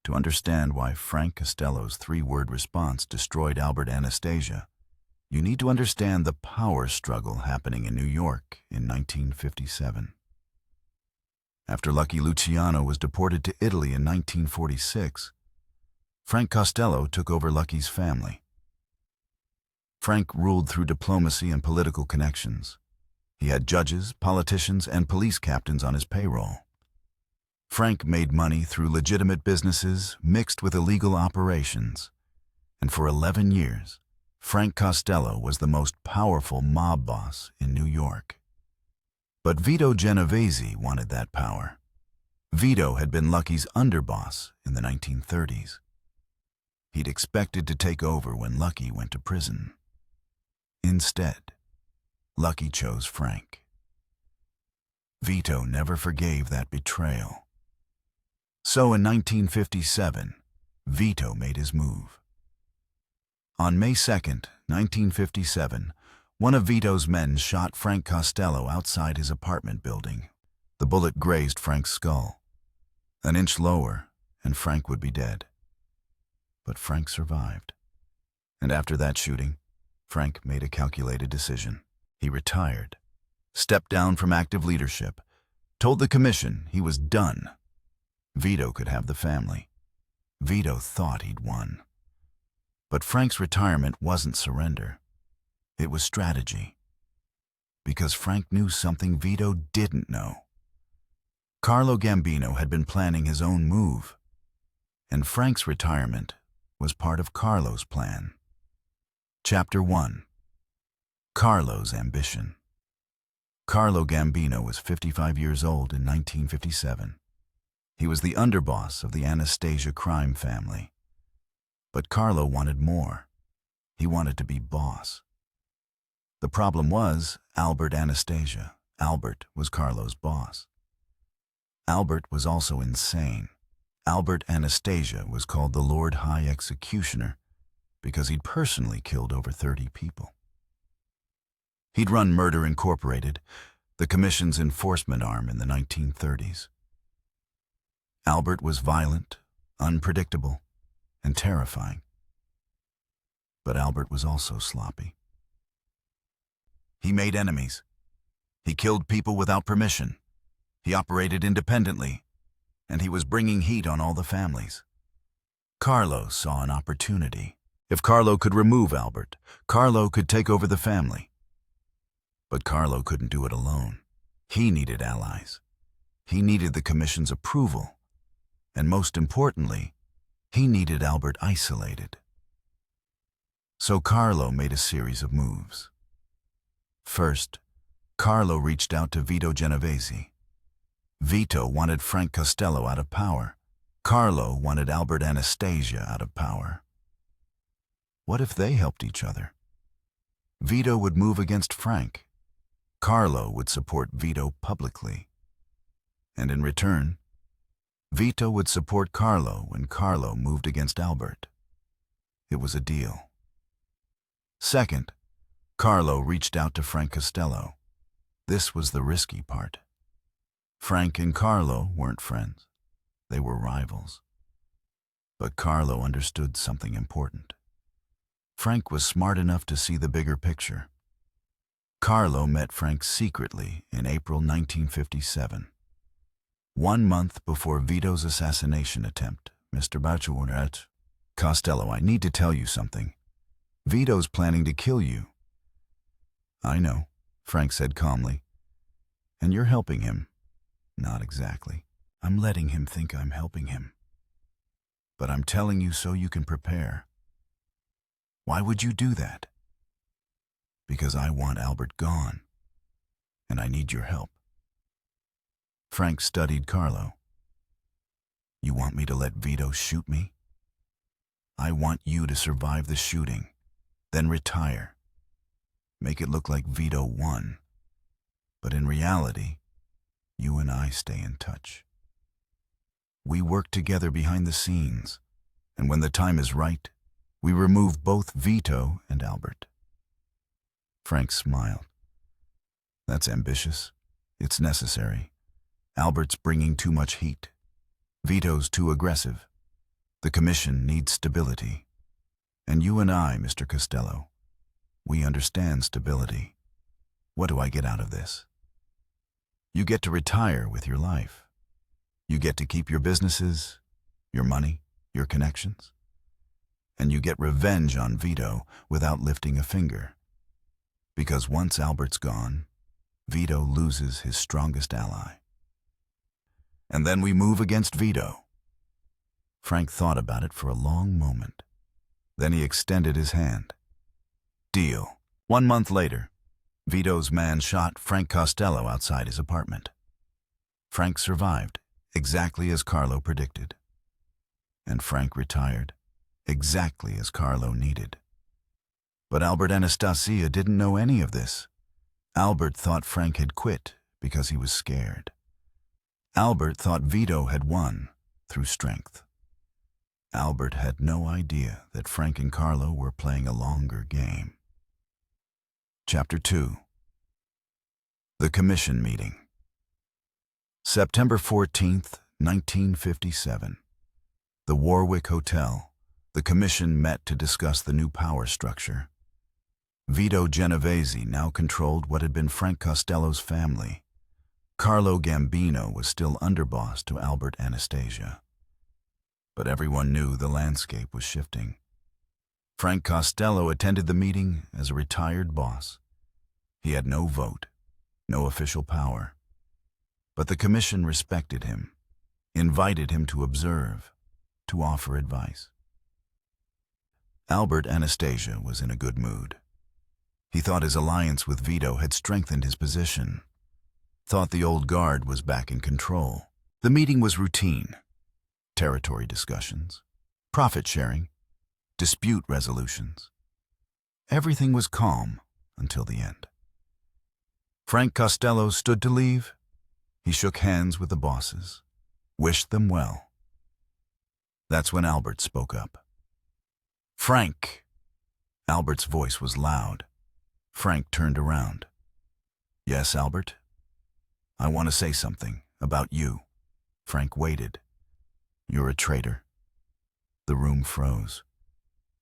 To understand why Frank Costello's three-word response destroyed Anastasia, you need to understand the power struggle happening in New York in 1957. After Lucky Luciano was deported to Italy in 1946, Frank Costello took over Lucky's family. Frank ruled through diplomacy and political connections. He had judges, politicians, and police captains on his payroll. Frank made money through legitimate businesses mixed with illegal operations. And for 11 years, Frank Costello was the most powerful mob boss in New York. But Vito Genovese wanted that power. Vito had been Lucky's underboss in the 1930s. He'd expected to take over when Lucky went to prison. Instead, Lucky chose Frank. Vito never forgave that betrayal. So in 1957, Vito made his move. On May 2nd, 1957, one of Vito's men shot Frank Costello outside his apartment building. The bullet grazed Frank's skull. An inch lower, and Frank would be dead. But Frank survived. And after that shooting, Frank made a calculated decision. He retired, stepped down from active leadership, told the commission he was done. Vito could have the family. Vito thought he'd won. But Frank's retirement wasn't surrender. It was strategy. Because Frank knew something Vito didn't know. Carlo Gambino had been planning his own move, and Frank's retirement was part of Carlo's plan. Chapter 1. Carlo's ambition. Carlo Gambino was 55 years old in 1957. He was the underboss of the Anastasia crime family. But Carlo wanted more. He wanted to be boss. The problem was Albert Anastasia. Albert was Carlo's boss. Albert was also insane. Albert Anastasia was called the Lord High Executioner because he'd personally killed over 30 people. He'd run Murder Incorporated, the commission's enforcement arm in the 1930s. Albert was violent, unpredictable, and terrifying. But Albert was also sloppy. He made enemies. He killed people without permission. He operated independently, and he was bringing heat on all the families. Carlo saw an opportunity. If Carlo could remove Albert, Carlo could take over the family. But Carlo couldn't do it alone. He needed allies. He needed the commission's approval. And most importantly, he needed Albert isolated. So Carlo made a series of moves. First, Carlo reached out to Vito Genovese. Vito wanted Frank Costello out of power. Carlo wanted Albert Anastasia out of power. What if they helped each other? Vito would move against Frank. Carlo would support Vito publicly. And in return, Vito would support Carlo when Carlo moved against Albert. It was a deal. Second, Carlo reached out to Frank Costello. This was the risky part. Frank and Carlo weren't friends. They were rivals. But Carlo understood something important. Frank was smart enough to see the bigger picture. Carlo met Frank secretly in April 1957. 1 month before Vito's assassination attempt. Mr. Bachunet, Costello, I need to tell you something. Vito's planning to kill you. I know, Frank said calmly. And you're helping him. Not exactly. I'm letting him think I'm helping him. But I'm telling you so you can prepare. Why would you do that? Because I want Albert gone, and I need your help. Frank studied Carlo. You want me to let Vito shoot me? I want you to survive the shooting, then retire. Make it look like Vito won. But in reality, you and I stay in touch. We work together behind the scenes, and when the time is right, we remove both Vito and Albert. Frank smiled. That's ambitious. It's necessary. Albert's bringing too much heat. Vito's too aggressive. The Commission needs stability. And you and I, Mr. Costello, we understand stability. What do I get out of this? You get to retire with your life. You get to keep your businesses, your money, your connections. And you get revenge on Vito without lifting a finger. Because once Albert's gone, Vito loses his strongest ally. And then we move against Vito. Frank thought about it for a long moment. Then he extended his hand. Deal. 1 month later, Vito's man shot Frank Costello outside his apartment. Frank survived, exactly as Carlo predicted. And Frank retired, exactly as Carlo needed. But Albert and Anastasia didn't know any of this. Albert thought Frank had quit because he was scared. Albert thought Vito had won through strength. Albert had no idea that Frank and Carlo were playing a longer game. Chapter 2. The Commission Meeting. September 14th, 1957. The Warwick Hotel. The Commission met to discuss the new power structure. Vito Genovese now controlled what had been Frank Costello's family. Carlo Gambino was still underboss to Albert Anastasia. But everyone knew the landscape was shifting. Frank Costello attended the meeting as a retired boss. He had no vote, no official power. But the Commission respected him, invited him to observe, to offer advice. Albert Anastasia was in a good mood. He thought his alliance with Vito had strengthened his position, thought the old guard was back in control. The meeting was routine. Territory discussions, profit sharing, dispute resolutions. Everything was calm until the end. Frank Costello stood to leave. He shook hands with the bosses, wished them well. That's when Albert spoke up. Frank! Albert's voice was loud. Frank turned around. Yes, Albert? I want to say something about you. Frank waited. You're a traitor. The room froze.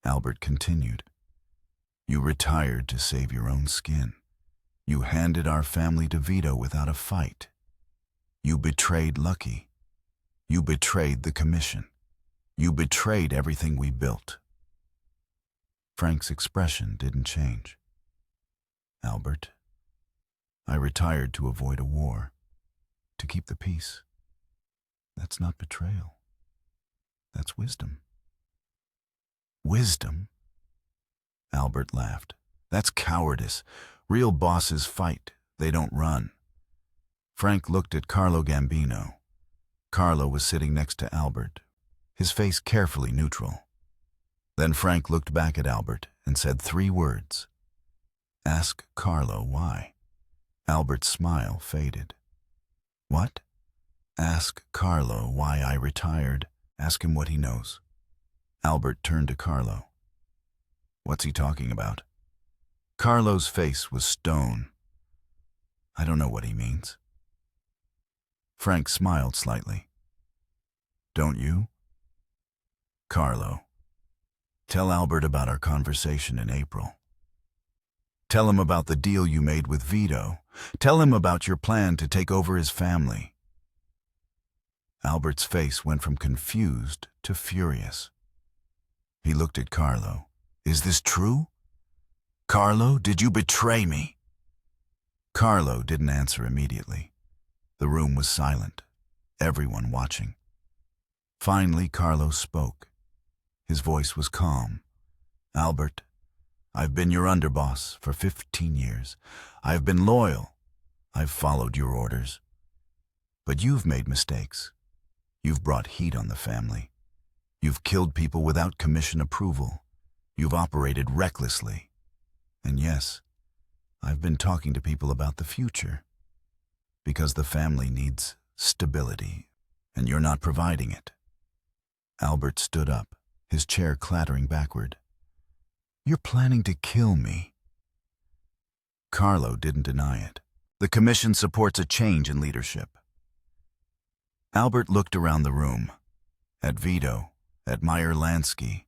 Albert continued. You retired to save your own skin. You handed our family to Vito without a fight. You betrayed Lucky. You betrayed the Commission. You betrayed everything we built. Frank's expression didn't change. Albert, I retired to avoid a war, to keep the peace. That's not betrayal. That's wisdom. Wisdom? Albert laughed. That's cowardice. Real bosses fight. They don't run. Frank looked at Carlo Gambino. Carlo was sitting next to Albert, his face carefully neutral. Then Frank looked back at Albert and said 3 words. Ask Carlo why. Albert's smile faded. What? Ask Carlo why I retired. Ask him what he knows. Albert turned to Carlo. What's he talking about? Carlo's face was stone. I don't know what he means. Frank smiled slightly. Don't you? Carlo, tell Albert about our conversation in April. Tell him about the deal you made with Vito. Tell him about your plan to take over his family. Albert's face went from confused to furious. He looked at Carlo. Is this true? Carlo, did you betray me? Carlo didn't answer immediately. The room was silent, everyone watching. Finally, Carlo spoke. His voice was calm. Albert, I've been your underboss for 15 years. I've been loyal. I've followed your orders. But you've made mistakes. You've brought heat on the family. You've killed people without commission approval. You've operated recklessly. And yes, I've been talking to people about the future. Because the family needs stability, and you're not providing it. Albert stood up, his chair clattering backward. You're planning to kill me. Carlo didn't deny it. The Commission supports a change in leadership. Albert looked around the room, at Vito, At Meyer Lansky,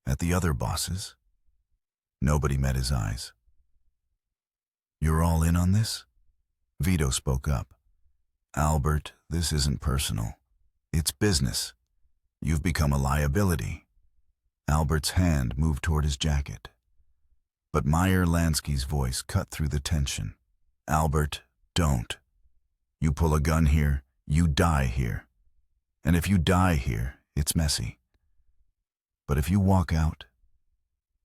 at the other bosses. Nobody met his eyes. "You're all in on this?" Vito spoke up. "Albert, this isn't personal. It's business. You've become a liability." Albert's hand moved toward his jacket. But Meyer Lansky's voice cut through the tension. "Albert, don't. You pull a gun here, you die here. And if you die here, it's messy. But if you walk out,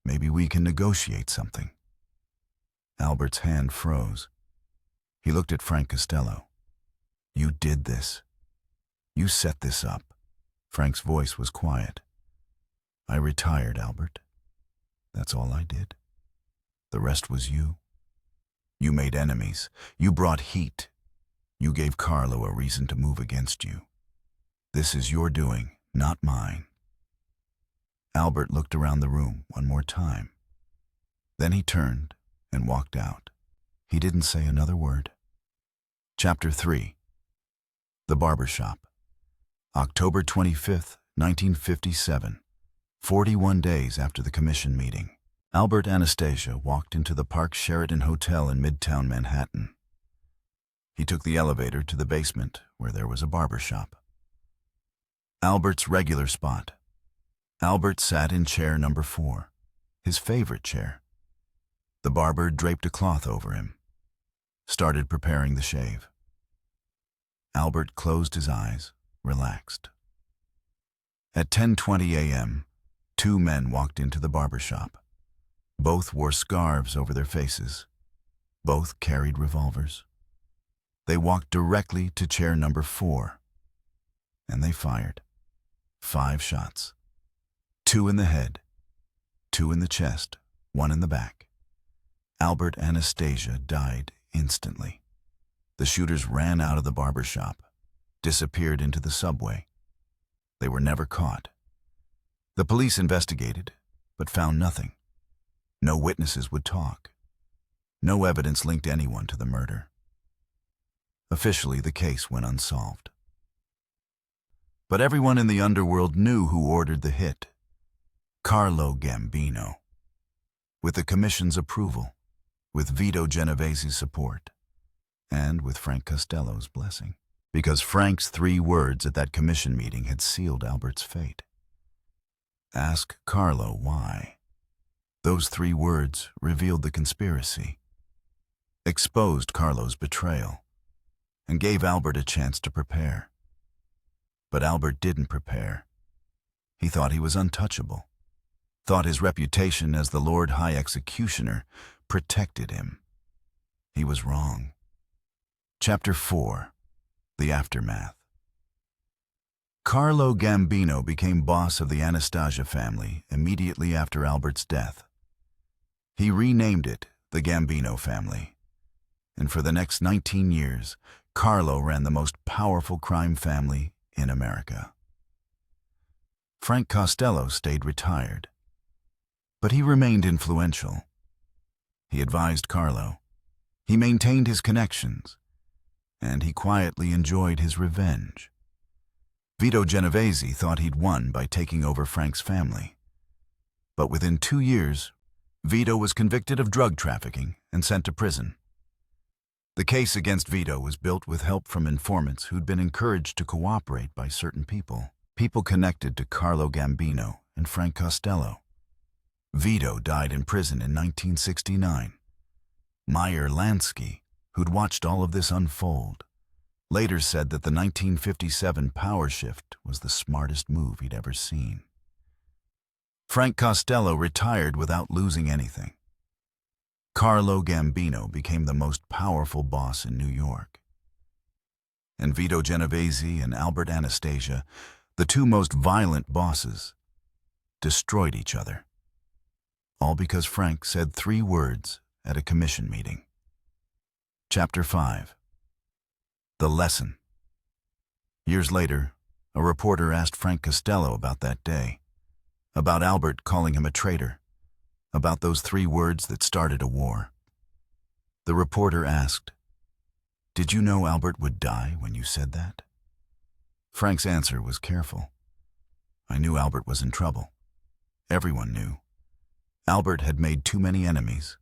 maybe we can negotiate something." Albert's hand froze. He looked at Frank Costello. "You did this. You set this up." Frank's voice was quiet. "I retired, Albert. That's all I did. The rest was you. You made enemies. You brought heat. You gave Carlo a reason to move against you. This is your doing, not mine." Albert looked around the room one more time. Then he turned and walked out. He didn't say another word. Chapter 3. The Barber Shop. October 25th, 1957. 41 days after the commission meeting. Albert Anastasia walked into the Park Sheraton Hotel in Midtown Manhattan. He took the elevator to the basement where there was a barber shop. Albert's regular spot. Albert sat in chair number 4, his favorite chair. The barber draped a cloth over him, started preparing the shave. Albert closed his eyes, relaxed. At 10:20 a.m., 2 men walked into the barber shop. Both wore scarves over their faces. Both carried revolvers. They walked directly to chair number 4, and they fired. 5 shots. 2 in the head, 2 in the chest, 1 in the back. Albert Anastasia died instantly. The shooters ran out of the barber shop, disappeared into the subway. They were never caught. The police investigated, but found nothing. No witnesses would talk. No evidence linked anyone to the murder. Officially, the case went unsolved. But everyone in the underworld knew who ordered the hit. Carlo Gambino. With the commission's approval, with Vito Genovese's support, and with Frank Costello's blessing. Because Frank's 3 words at that commission meeting had sealed Albert's fate. Ask Carlo why. Those 3 words revealed the conspiracy, exposed Carlo's betrayal, and gave Albert a chance to prepare. But Albert didn't prepare. He thought he was untouchable, thought his reputation as the Lord High Executioner protected him. He was wrong. Chapter 4. The Aftermath. Carlo Gambino became boss of the Anastasia family immediately after Albert's death. He renamed it the Gambino family, and for the next 19 years, Carlo ran the most powerful crime family in America. Frank Costello stayed retired, but he remained influential. He advised Carlo, he maintained his connections, and he quietly enjoyed his revenge. Vito Genovese thought he'd won by taking over Frank's family. But within 2 years, Vito was convicted of drug trafficking and sent to prison. The case against Vito was built with help from informants who'd been encouraged to cooperate by certain people connected to Carlo Gambino and Frank Costello. Vito died in prison in 1969. Meyer Lansky, who'd watched all of this unfold, later said that the 1957 power shift was the smartest move he'd ever seen. Frank Costello retired without losing anything. Carlo Gambino became the most powerful boss in New York. And Vito Genovese and Albert Anastasia, the 2 most violent bosses, destroyed each other. All because Frank said 3 words at a commission meeting. Chapter 5. The Lesson. Years later, a reporter asked Frank Costello about that day, about Albert calling him a traitor, about those 3 words that started a war. The reporter asked, "Did you know Albert would die when you said that?" Frank's answer was careful. I knew Albert was in trouble. Everyone knew. Albert had made too many enemies,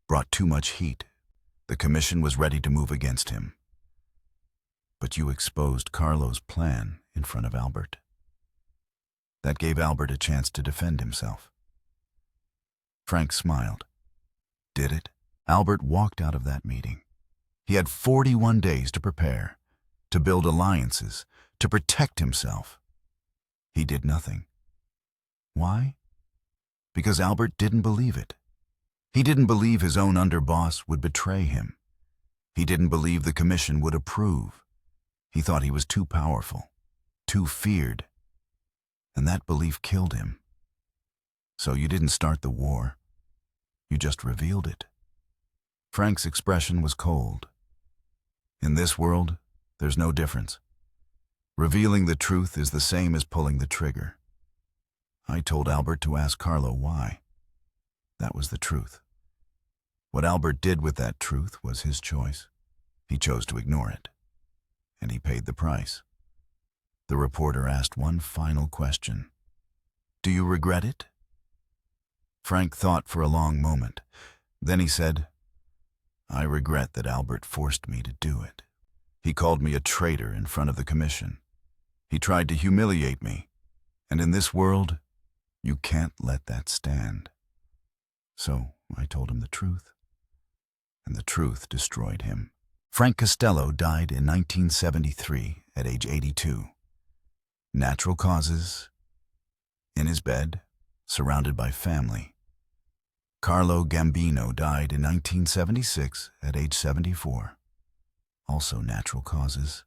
brought too much heat. The commission was ready to move against him. But you exposed Carlo's plan in front of Albert. That gave Albert a chance to defend himself. Frank smiled. Did it? Albert walked out of that meeting. He had 41 days to prepare, to build alliances, to protect himself. He did nothing. Why? Because Albert didn't believe it. He didn't believe his own underboss would betray him. He didn't believe the commission would approve. He thought he was too powerful, too feared. And that belief killed him. So you didn't start the war. You just revealed it. Frank's expression was cold. In this world, there's no difference. Revealing the truth is the same as pulling the trigger. I told Albert to ask Carlo why. That was the truth. What Albert did with that truth was his choice. He chose to ignore it. And he paid the price. The reporter asked one final question. Do you regret it? Frank thought for a long moment. Then he said, I regret that Albert forced me to do it. He called me a traitor in front of the commission. He tried to humiliate me. And in this world, you can't let that stand. So I told him the truth. And the truth destroyed him. Frank Costello died in 1973 at age 82. Natural causes, in his bed, surrounded by family. Carlo Gambino died in 1976 at age 74. Also natural causes,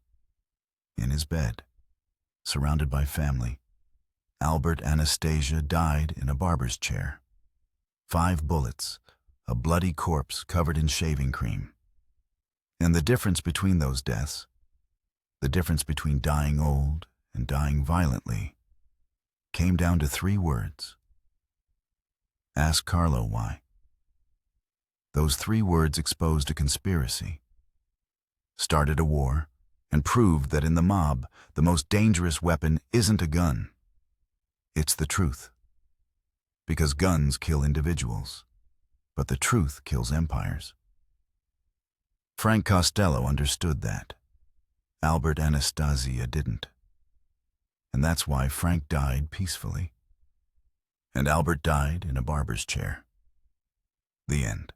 in his bed, surrounded by family. Albert Anastasia died in a barber's chair. 5 bullets, a bloody corpse covered in shaving cream. And the difference between those deaths, the difference between dying old and dying violently, came down to 3 words. Ask Carlo why. Those 3 words exposed a conspiracy, started a war, and proved that in the mob, the most dangerous weapon isn't a gun. It's the truth. Because guns kill individuals, but the truth kills empires. Frank Costello understood that. Albert Anastasia didn't. And that's why Frank died peacefully. And Albert died in a barber's chair. The end.